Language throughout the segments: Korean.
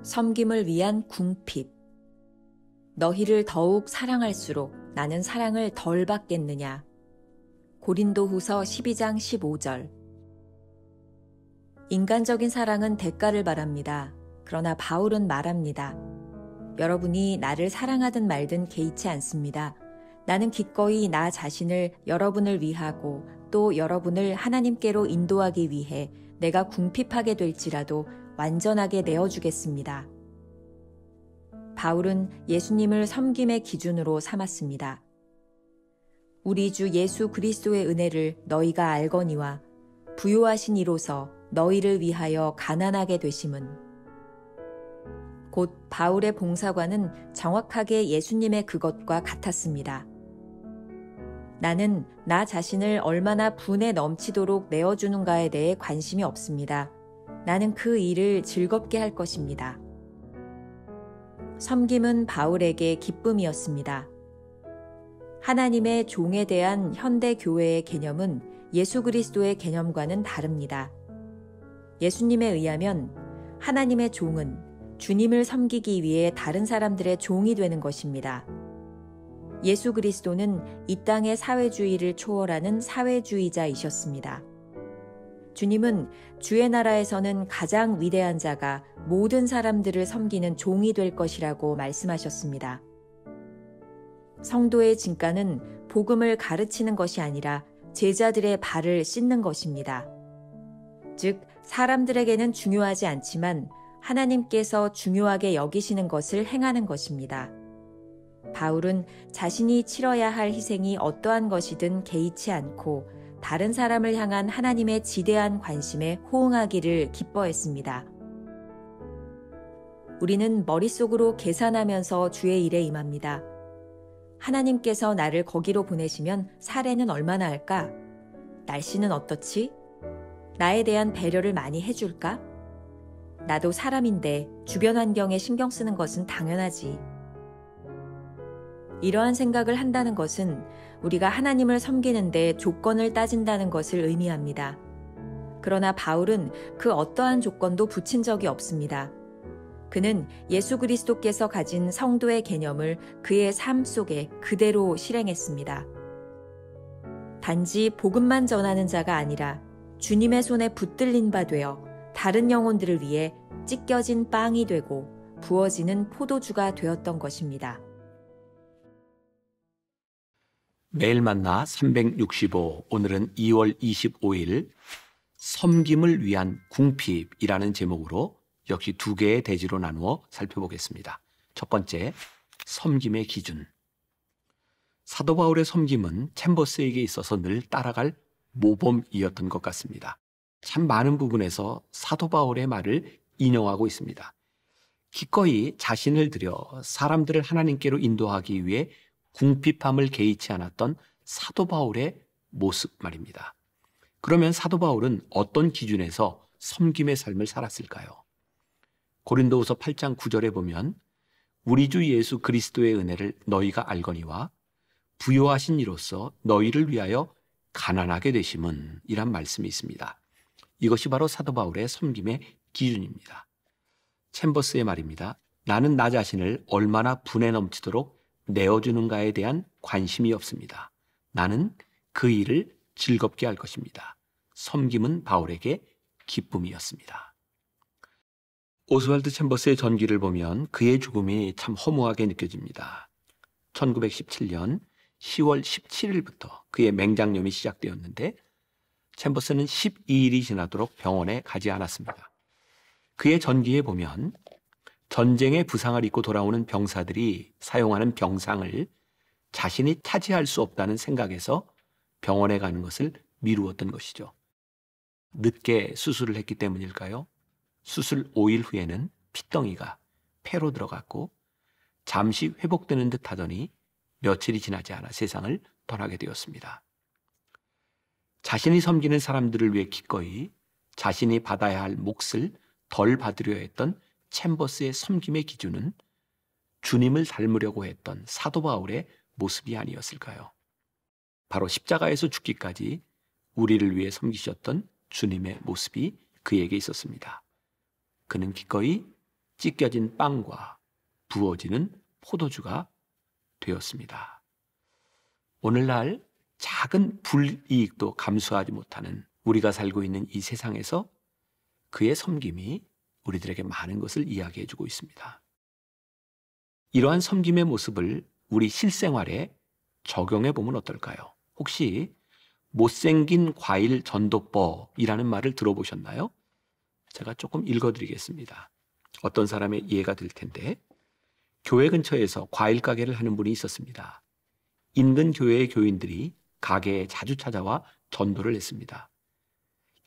섬김을 위한 궁핍. 너희를 더욱 사랑할수록 나는 사랑을 덜 받겠느냐. 고린도후서 12장 15절. 인간적인 사랑은 대가를 바랍니다. 그러나 바울은 말합니다. 여러분이 나를 사랑하든 말든 개의치 않습니다. 나는 기꺼이 나 자신을 여러분을 위하고 또 여러분을 하나님께로 인도하기 위해 내가 궁핍하게 될지라도 완전하게 내어주겠습니다. 바울은 예수님을 섬김의 기준으로 삼았습니다. 우리 주 예수 그리스도의 은혜를 너희가 알거니와 부요하신 이로서 너희를 위하여 가난하게 되심은, 곧 바울의 봉사관은 정확하게 예수님의 그것과 같았습니다. 나는 나 자신을 얼마나 분에 넘치도록 내어주는가에 대해 관심이 없습니다. 나는 그 일을 즐겁게 할 것입니다. 섬김은 바울에게 기쁨이었습니다. 하나님의 종에 대한 현대 교회의 개념은 예수 그리스도의 개념과는 다릅니다. 예수님에 의하면 하나님의 종은 주님을 섬기기 위해 다른 사람들의 종이 되는 것입니다. 예수 그리스도는 이 땅의 사회주의를 초월하는 사회주의자이셨습니다. 주님은 주의 나라에서는 가장 위대한 자가 모든 사람들을 섬기는 종이 될 것이라고 말씀하셨습니다. 성도의 진가는 복음을 가르치는 것이 아니라 제자들의 발을 씻는 것입니다. 즉, 사람들에게는 중요하지 않지만 하나님께서 중요하게 여기시는 것을 행하는 것입니다. 바울은 자신이 치러야 할 희생이 어떠한 것이든 개의치 않고 다른 사람을 향한 하나님의 지대한 관심에 호응하기를 기뻐했습니다. 우리는 머릿속으로 계산하면서 주의 일에 임합니다. 하나님께서 나를 거기로 보내시면 사례는 얼마나 할까? 날씨는 어떻지? 나에 대한 배려를 많이 해줄까? 나도 사람인데 주변 환경에 신경 쓰는 것은 당연하지. 이러한 생각을 한다는 것은 우리가 하나님을 섬기는데 조건을 따진다는 것을 의미합니다. 그러나 바울은 그 어떠한 조건도 붙인 적이 없습니다. 그는 예수 그리스도께서 가진 성도의 개념을 그의 삶 속에 그대로 실행했습니다. 단지 복음만 전하는 자가 아니라 주님의 손에 붙들린 바 되어 다른 영혼들을 위해 찢겨진 빵이 되고 부어지는 포도주가 되었던 것입니다. 매일 만나 365, 오늘은 2월 25일 섬김을 위한 궁핍이라는 제목으로 역시 두 개의 대지로 나누어 살펴보겠습니다. 첫 번째, 섬김의 기준. 사도 바울의 섬김은 챔버스에게 있어서 늘 따라갈 모범이었던 것 같습니다. 참 많은 부분에서 사도 바울의 말을 인용하고 있습니다. 기꺼이 자신을 들여 사람들을 하나님께로 인도하기 위해 궁핍함을 개의치 않았던 사도 바울의 모습 말입니다. 그러면 사도 바울은 어떤 기준에서 섬김의 삶을 살았을까요? 고린도후서 8장 9절에 보면 우리 주 예수 그리스도의 은혜를 너희가 알거니와 부요하신 이로써 너희를 위하여 가난하게 되심은 이란 말씀이 있습니다. 이것이 바로 사도 바울의 섬김의 기준입니다. 챔버스의 말입니다. 나는 나 자신을 얼마나 분에 넘치도록 내어주는가에 대한 관심이 없습니다. 나는 그 일을 즐겁게 할 것입니다. 섬김은 바울에게 기쁨이었습니다. 오스왈드 챔버스의 전기를 보면 그의 죽음이 참 허무하게 느껴집니다. 1917년 10월 17일부터 그의 맹장염이 시작되었는데 챔버스는 12일이 지나도록 병원에 가지 않았습니다. 그의 전기에 보면 전쟁의 부상을 입고 돌아오는 병사들이 사용하는 병상을 자신이 차지할 수 없다는 생각에서 병원에 가는 것을 미루었던 것이죠. 늦게 수술을 했기 때문일까요? 수술 5일 후에는 핏덩이가 폐로 들어갔고 잠시 회복되는 듯 하더니 며칠이 지나지 않아 세상을 떠나게 되었습니다. 자신이 섬기는 사람들을 위해 기꺼이 자신이 받아야 할 몫을 덜 받으려 했던 챔버스의 섬김의 기준은 주님을 닮으려고 했던 사도 바울의 모습이 아니었을까요? 바로 십자가에서 죽기까지 우리를 위해 섬기셨던 주님의 모습이 그에게 있었습니다. 그는 기꺼이 찢겨진 빵과 부어지는 포도주가 되었습니다. 오늘날 작은 불이익도 감수하지 못하는 우리가 살고 있는 이 세상에서 그의 섬김이 우리들에게 많은 것을 이야기해 주고 있습니다. 이러한 섬김의 모습을 우리 실생활에 적용해 보면 어떨까요? 혹시 못생긴 과일 전도법이라는 말을 들어보셨나요? 제가 조금 읽어드리겠습니다. 어떤 사람의 이해가 될 텐데, 교회 근처에서 과일 가게를 하는 분이 있었습니다. 인근 교회의 교인들이 가게에 자주 찾아와 전도를 했습니다.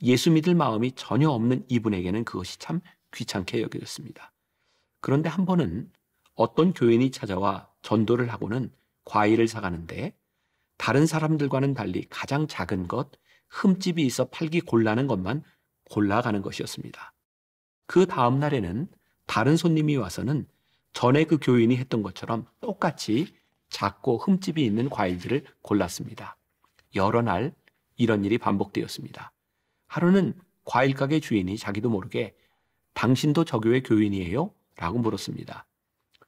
예수 믿을 마음이 전혀 없는 이분에게는 그것이 참 귀찮게 여겨졌습니다. 그런데 한 번은 어떤 교인이 찾아와 전도를 하고는 과일을 사가는데 다른 사람들과는 달리 가장 작은 것, 흠집이 있어 팔기 곤란한 것만 골라가는 것이었습니다. 그 다음 날에는 다른 손님이 와서는 전에 그 교인이 했던 것처럼 똑같이 작고 흠집이 있는 과일들을 골랐습니다. 여러 날 이런 일이 반복되었습니다. 하루는 과일 가게 주인이 자기도 모르게 당신도 저 교회 교인이에요? 라고 물었습니다.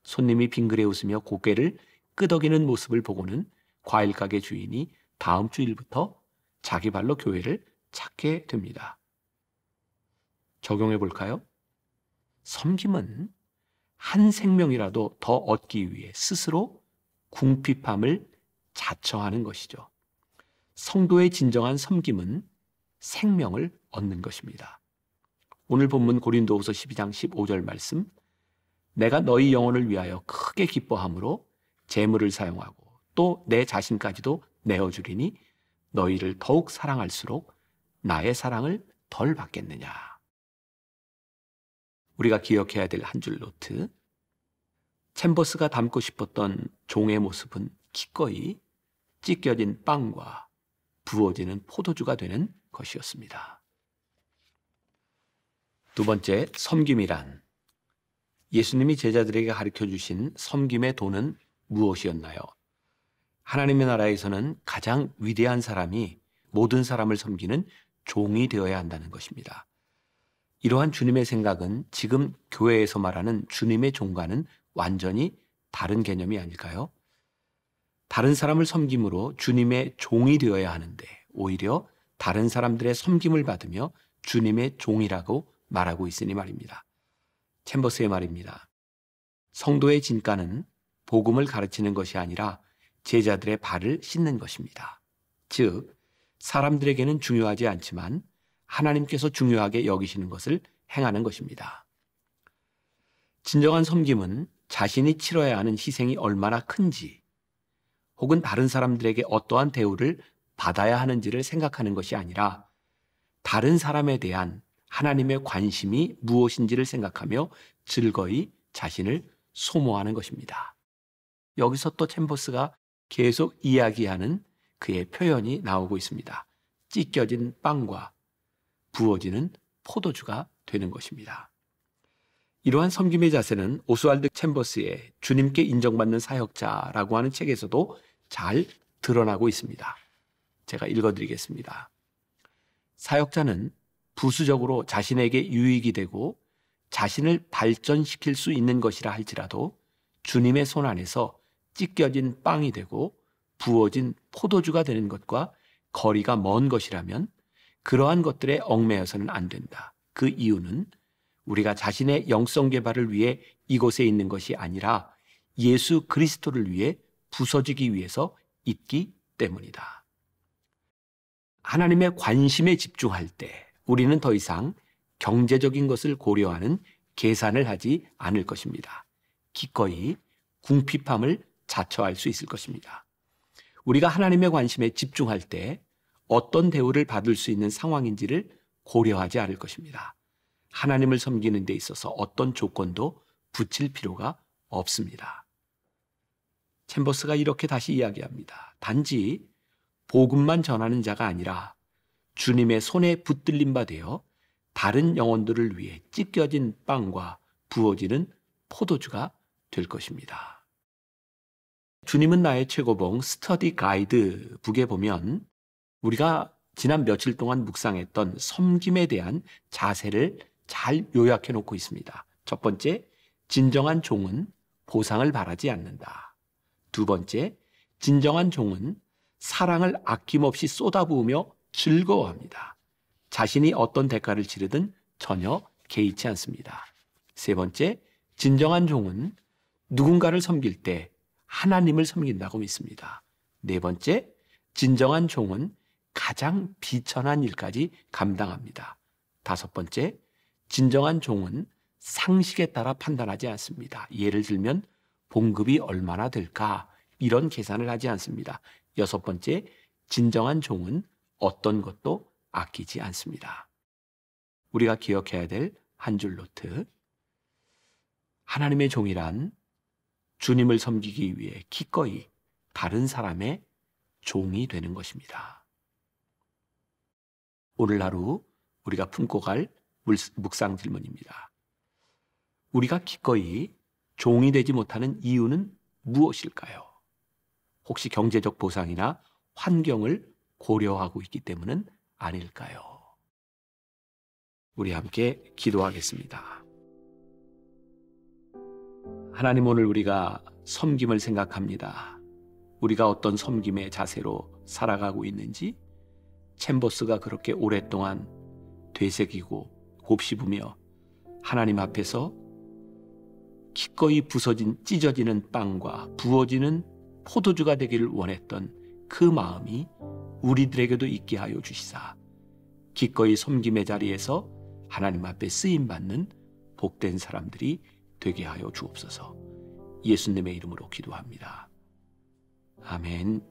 손님이 빙그레 웃으며 고개를 끄덕이는 모습을 보고는 과일 가게 주인이 다음 주일부터 자기 발로 교회를 찾게 됩니다. 적용해 볼까요? 섬김은 한 생명이라도 더 얻기 위해 스스로 궁핍함을 자처하는 것이죠. 성도의 진정한 섬김은 생명을 얻는 것입니다. 오늘 본문 고린도후서 12장 15절 말씀, 내가 너희 영혼을 위하여 크게 기뻐함으로 재물을 사용하고 또 내 자신까지도 내어주리니 너희를 더욱 사랑할수록 나의 사랑을 덜 받겠느냐. 우리가 기억해야 될 한 줄 노트, 챔버스가 담고 싶었던 종의 모습은 기꺼이 찢겨진 빵과 부어지는 포도주가 되는 것이었습니다. 두 번째, 섬김이란, 예수님이 제자들에게 가르쳐 주신 섬김의 도는 무엇이었나요? 하나님의 나라에서는 가장 위대한 사람이 모든 사람을 섬기는 종이 되어야 한다는 것입니다. 이러한 주님의 생각은 지금 교회에서 말하는 주님의 종과는 완전히 다른 개념이 아닐까요? 다른 사람을 섬김으로 주님의 종이 되어야 하는데 오히려 다른 사람들의 섬김을 받으며 주님의 종이라고 말하고 있으니 말입니다. 챔버스의 말입니다. 성도의 진가는 복음을 가르치는 것이 아니라 제자들의 발을 씻는 것입니다. 즉, 사람들에게는 중요하지 않지만 하나님께서 중요하게 여기시는 것을 행하는 것입니다. 진정한 섬김은 자신이 치러야 하는 희생이 얼마나 큰지, 혹은 다른 사람들에게 어떠한 대우를 받아야 하는지를 생각하는 것이 아니라 다른 사람에 대한 하나님의 관심이 무엇인지를 생각하며 즐거이 자신을 소모하는 것입니다. 여기서 또 챔버스가 계속 이야기하는 그의 표현이 나오고 있습니다. 찢겨진 빵과 부어지는 포도주가 되는 것입니다. 이러한 섬김의 자세는 오스왈드 챔버스의 주님께 인정받는 사역자라고 하는 책에서도 잘 드러나고 있습니다. 제가 읽어드리겠습니다. 사역자는 부수적으로 자신에게 유익이 되고 자신을 발전시킬 수 있는 것이라 할지라도 주님의 손 안에서 찢겨진 빵이 되고 부어진 포도주가 되는 것과 거리가 먼 것이라면 그러한 것들에 얽매여서는 안 된다. 그 이유는 우리가 자신의 영성 개발을 위해 이곳에 있는 것이 아니라 예수 그리스도를 위해 부서지기 위해서 있기 때문이다. 하나님의 관심에 집중할 때 우리는 더 이상 경제적인 것을 고려하는 계산을 하지 않을 것입니다. 기꺼이 궁핍함을 자처할 수 있을 것입니다. 우리가 하나님의 관심에 집중할 때 어떤 대우를 받을 수 있는 상황인지를 고려하지 않을 것입니다. 하나님을 섬기는 데 있어서 어떤 조건도 붙일 필요가 없습니다. 챔버스가 이렇게 다시 이야기합니다. 단지 복음만 전하는 자가 아니라 주님의 손에 붙들린 바 되어 다른 영혼들을 위해 찢겨진 빵과 부어지는 포도주가 될 것입니다. 주님은 나의 최고봉 스터디 가이드 북에 보면 우리가 지난 며칠 동안 묵상했던 섬김에 대한 자세를 잘 요약해 놓고 있습니다. 첫 번째, 진정한 종은 보상을 바라지 않는다. 두 번째, 진정한 종은 사랑을 아낌없이 쏟아부으며 즐거워합니다. 자신이 어떤 대가를 치르든 전혀 개의치 않습니다. 세 번째, 진정한 종은 누군가를 섬길 때 하나님을 섬긴다고 믿습니다. 네 번째, 진정한 종은 가장 비천한 일까지 감당합니다. 다섯 번째, 진정한 종은 상식에 따라 판단하지 않습니다. 예를 들면 봉급이 얼마나 될까 이런 계산을 하지 않습니다. 여섯 번째, 진정한 종은 어떤 것도 아끼지 않습니다. 우리가 기억해야 될 한 줄 노트. 하나님의 종이란 주님을 섬기기 위해 기꺼이 다른 사람의 종이 되는 것입니다. 오늘 하루 우리가 품고 갈 묵상 질문입니다. 우리가 기꺼이 종이 되지 못하는 이유는 무엇일까요? 혹시 경제적 보상이나 환경을 고려하고 있기 때문은 아닐까요? 우리 함께 기도하겠습니다. 하나님, 오늘 우리가 섬김을 생각합니다. 우리가 어떤 섬김의 자세로 살아가고 있는지, 챔버스가 그렇게 오랫동안 되새기고 곱씹으며 하나님 앞에서 기꺼이 찢어지는 빵과 부어지는 포도주가 되기를 원했던 그 마음이 우리들에게도 있게 하여 주시사 기꺼이 섬김의 자리에서 하나님 앞에 쓰임받는 복된 사람들이 되게 하여 주옵소서. 예수님의 이름으로 기도합니다. 아멘.